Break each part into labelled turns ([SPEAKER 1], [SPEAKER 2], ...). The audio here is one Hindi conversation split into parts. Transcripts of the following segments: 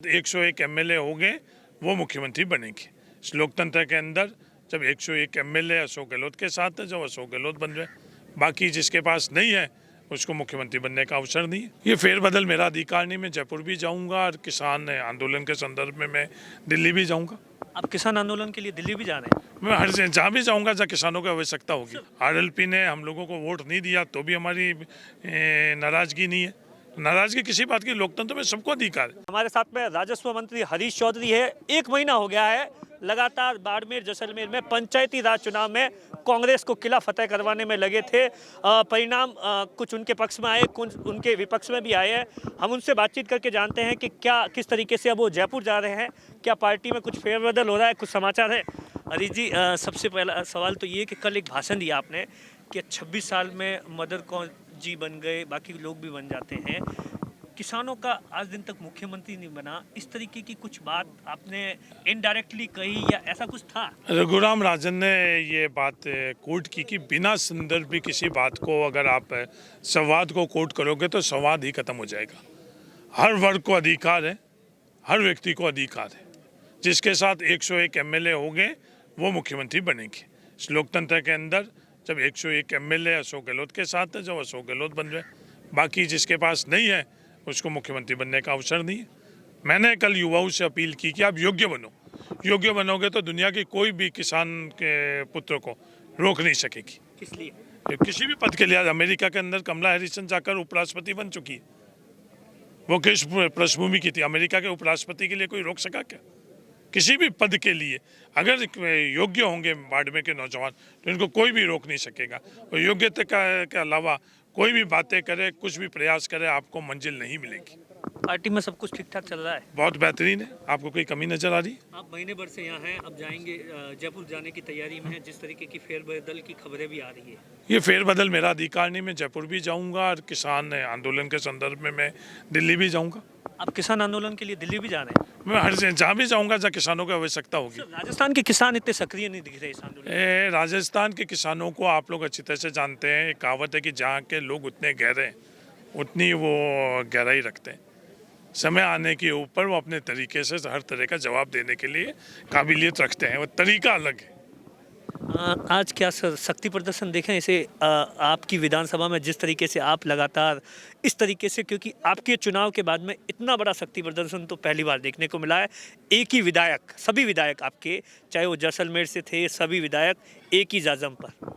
[SPEAKER 1] 101 एमएलए हो गए वो मुख्यमंत्री बनेंगे। इस लोकतंत्र के अंदर जब 101 एमएलए अशोक गहलोत के साथ है, जब अशोक गहलोत बन रहे, बाकी जिसके पास नहीं है उसको मुख्यमंत्री बनने का अवसर नहीं है। ये फेरबदल मेरा अधिकार नहीं। मैं जयपुर भी जाऊंगा और किसान आंदोलन के संदर्भ में मैं दिल्ली भी जाऊंगा।
[SPEAKER 2] आप किसान आंदोलन के लिए दिल्ली भी जा रहे हैं?
[SPEAKER 1] मैं हर जहाँ भी जाऊंगा जहाँ किसानों की आवश्यकता होगी। आरएलपी ने हम लोगों को वोट नहीं दिया तो भी हमारी नाराजगी नहीं है। नाराजगी किसी बात की, लोकतंत्र में सबको अधिकार है।
[SPEAKER 2] हमारे साथ में राजस्व मंत्री हरीश चौधरी है। 1 महीना हो गया है लगातार बाड़मेर जैसलमेर में पंचायती राज चुनाव में कांग्रेस को किला फतेह करवाने में लगे थे। परिणाम कुछ उनके पक्ष में आए, कुछ उनके विपक्ष में भी आए हैं। हम उनसे बातचीत करके जानते हैं कि क्या किस तरीके से अब वो जयपुर जा रहे हैं, क्या पार्टी में कुछ फेरबदल हो रहा है, कुछ समाचार है। हरीश जी, सबसे पहला सवाल तो ये कि कल एक भाषण दिया आपने कि 26 साल में मदर कौन जी बन गए, बाकी लोग भी बन जाते हैं, किसानों का आज दिन तक मुख्यमंत्री नहीं बना, इस तरीके की कुछ बात आपने इनडायरेक्टली कही या ऐसा कुछ था?
[SPEAKER 1] रघुराम राजन ने ये बात कोट की कि बिना संदर्भ भी किसी बात को अगर आप संवाद को कोट करोगे तो संवाद ही खत्म हो जाएगा। हर वर्ग को अधिकार है, हर व्यक्ति को अधिकार है। जिसके साथ 101 एमएलए हो गए वो मुख्यमंत्री बनेंगे। इस लोकतंत्र के अंदर जब 101 एमएलए अशोक गहलोत के साथ है, जब अशोक गहलोत बन रहे, बाकी जिसके पास नहीं है उसको मुख्यमंत्री बनने का अवसर नहीं है। मैंने कल युवाओं से अपील की कि आप योग्य बनो। योग्य बनोगे तो दुनिया की कोई भी किसान के पुत्र को रोक नहीं सकेगी।
[SPEAKER 2] किस लिए?
[SPEAKER 1] किसी भी पद के लिए। अमेरिका के अंदर कमला हैरिसन जाकर उपराष्ट्रपति बन चुकी है। वो किस पृष्ठभूमि की थी? अमेरिका के उपराष्ट्रपति के लिए कोई रोक सका क्या? किसी भी पद के लिए अगर योग्य होंगे बाड़मेर के नौजवान तो इनको कोई भी रोक नहीं सकेगा। और योग्यता के अलावा कोई भी बातें करे, कुछ भी प्रयास करे, आपको मंजिल नहीं मिलेगी।
[SPEAKER 2] पार्टी में सब कुछ ठीक ठाक चल रहा है?
[SPEAKER 1] बहुत बेहतरीन है। आपको कोई कमी नजर आ रही है?
[SPEAKER 2] आप महीने भर से यहाँ हैं, अब जाएंगे जयपुर जाने की तैयारी में है, जिस तरीके की फेरबदल की खबरें भी आ रही है।
[SPEAKER 1] ये फेरबदल मेरा अधिकार नहीं। मैं जयपुर भी जाऊंगा और किसान आंदोलन के संदर्भ में मैं दिल्ली भी जाऊंगा।
[SPEAKER 2] आप किसान आंदोलन के लिए दिल्ली भी जा रहे हैं?
[SPEAKER 1] मैं हर जहाँ भी जाऊंगा जहाँ किसानों की आवश्यकता होगी।
[SPEAKER 2] राजस्थान के किसान इतने सक्रिय नहीं दिख रहे इस आंदोलन।
[SPEAKER 1] राजस्थान के किसानों को आप लोग अच्छी तरह से जानते हैं। एक कहावत है कि जहाँ के लोग उतने गहरे हैं उतनी वो गहराई रखते हैं। समय आने के ऊपर वो अपने तरीके से हर तरह का जवाब देने के लिए काबिलियत रखते हैं। वो तरीका अलग है।
[SPEAKER 2] आज क्या सर शक्ति प्रदर्शन देखें इसे आपकी विधानसभा में, जिस तरीके से आप लगातार इस तरीके से, क्योंकि आपके चुनाव के बाद में इतना बड़ा शक्ति प्रदर्शन तो पहली बार देखने को मिला है। एक ही विधायक, सभी विधायक आपके, चाहे वो जैसलमेर से थे, सभी विधायक एक ही जाजम पर।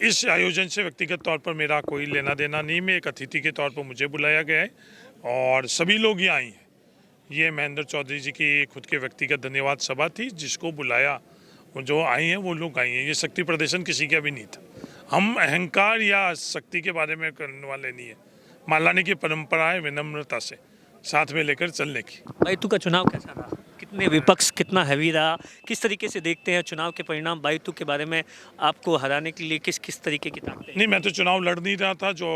[SPEAKER 1] इस आयोजन से व्यक्तिगत तौर पर मेरा कोई लेना देना नहीं। मैं एक अतिथि के तौर पर मुझे बुलाया गया है और सभी लोग यहाँ आए हैं। ये महेंद्र चौधरी जी की खुद के व्यक्तिगत धन्यवाद सभा थी, जिसको बुलाया जो आए हैं वो लोग आए हैं। ये शक्ति प्रदर्शन किसी का भी नहीं था। हम अहंकार या शक्ति के बारे में करने वाले नहीं है। मान लाने की परंपरा है विनम्रता से साथ में लेकर चलने की।
[SPEAKER 2] बैतू का चुनाव कैसा रहा? कितने विपक्ष कितना हैवी रहा? किस तरीके से देखते हैं चुनाव के परिणाम? बैतू के बारे में आपको हराने के लिए किस किस तरीके की ताकतें?
[SPEAKER 1] नहीं, मैं तो चुनाव लड़ नहीं रहा था। जो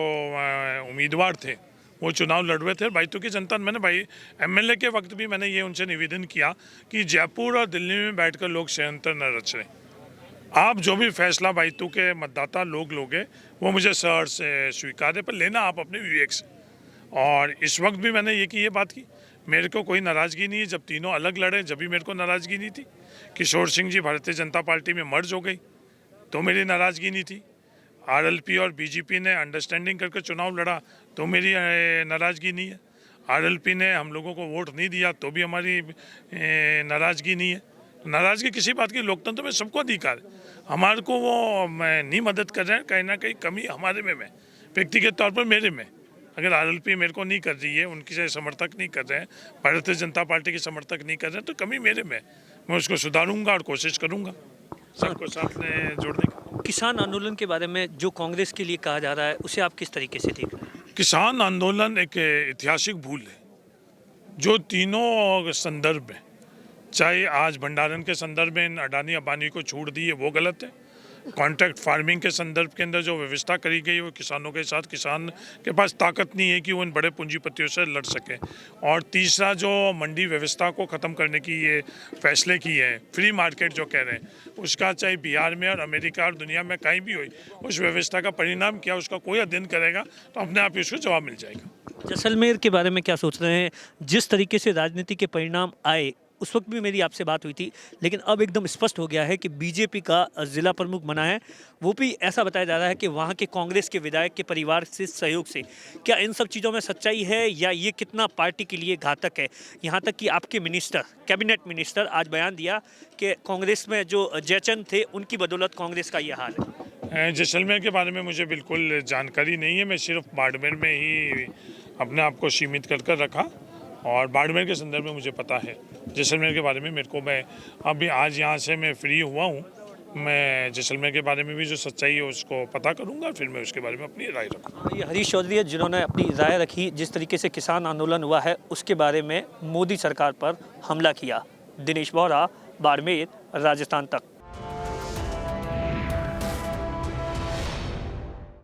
[SPEAKER 1] उम्मीदवार थे वो चुनाव लड़ रहे थे। बैतू की जनता, मैंने भाई एमएलए के वक्त भी मैंने ये उनसे निवेदन किया कि जयपुर और दिल्ली में बैठकर लोग षड्यंत्र न रच रहे। आप जो भी फैसला बैतू के मतदाता लोग लोगे वो मुझे सहर्ष से स्वीकार है, पर लेना आप अपने विवेक से। और इस वक्त भी मैंने ये बात की। मेरे को कोई नाराज़गी नहीं है। जब तीनों अलग लड़े जब भी मेरे को नाराज़गी नहीं थी। किशोर सिंह जी भारतीय जनता पार्टी में मर्ज हो गई तो मेरी नाराज़गी नहीं थी। आरएलपी और बीजेपी ने अंडरस्टैंडिंग करके चुनाव लड़ा तो मेरी नाराज़गी नहीं है। आरएलपी ने हम लोगों को वोट नहीं दिया तो भी हमारी नाराज़गी नहीं है। नाराज़गी किसी बात की, लोकतंत्र में सबको अधिकार है। हमारे को वो नहीं मदद कर रहे हैं, कहीं ना कहीं कमी हमारे में व्यक्तिगत तौर पर मेरे में। अगर आरएलपी मेरे को नहीं कर रही है, उनकी से समर्थक नहीं कर रहे हैं, भारतीय जनता पार्टी की समर्थक नहीं कर रहे हैं, तो कमी मेरे में। मैं उसको सुधारूंगा और कोशिश करूंगा सबको साथ में जोड़ने का।
[SPEAKER 2] किसान आंदोलन के बारे में जो कांग्रेस के लिए कहा जा रहा है उसे आप किस तरीके से देख रहे हैं?
[SPEAKER 1] किसान आंदोलन एक ऐतिहासिक भूल है। जो तीनों संदर्भ में, चाहे आज भंडारण के संदर्भ में अडानी अंबानी को छूट दी है वो गलत है। कॉन्ट्रैक्ट फार्मिंग के संदर्भ के अंदर जो व्यवस्था करी गई वो किसानों के साथ, किसान के पास ताकत नहीं है कि वो इन बड़े पूंजीपतियों से लड़ सके। और तीसरा जो मंडी व्यवस्था को ख़त्म करने की ये फैसले किए हैं, फ्री मार्केट जो कह रहे हैं, उसका चाहे बिहार में और अमेरिका और दुनिया में कहीं भी हुई, उस व्यवस्था का परिणाम क्या उसका कोई अध्ययन करेगा तो अपने आप ही उसको जवाब मिल जाएगा।
[SPEAKER 2] जैसलमेर के बारे में क्या सोच रहे हैं? जिस तरीके से राजनीति के परिणाम आए उस वक्त भी मेरी आपसे बात हुई थी, लेकिन अब एकदम स्पष्ट हो गया है कि बीजेपी का जिला प्रमुख बना है, वो भी ऐसा बताया जा रहा है कि वहाँ के कांग्रेस के विधायक के परिवार से सहयोग से। क्या इन सब चीज़ों में सच्चाई है या ये कितना पार्टी के लिए घातक है? यहाँ तक कि आपके मिनिस्टर, कैबिनेट मिनिस्टर आज बयान दिया कि कांग्रेस में जो जयचंद थे उनकी बदौलत कांग्रेस का ये हाल है।
[SPEAKER 1] जैसलमेर के बारे में मुझे बिल्कुल जानकारी नहीं है। मैं सिर्फ बाड़मेर में ही अपने आप को सीमित कर रखा और बाड़मेर के संदर्भ में मुझे पता है। जैसलमेर के बारे में मैं अभी आज यहाँ से मैं फ्री हुआ हूँ। मैं जैसलमेर के बारे में भी जो सच्चाई है उसको पता करूँगा, फिर मैं उसके बारे में अपनी राय रखूँगा।
[SPEAKER 2] ये हरीश चौधरी है जिन्होंने अपनी राय रखी। जिस तरीके से किसान आंदोलन हुआ है उसके बारे में मोदी सरकार पर हमला किया। दिनेश बोहरा, बाड़मेर, राजस्थान तक।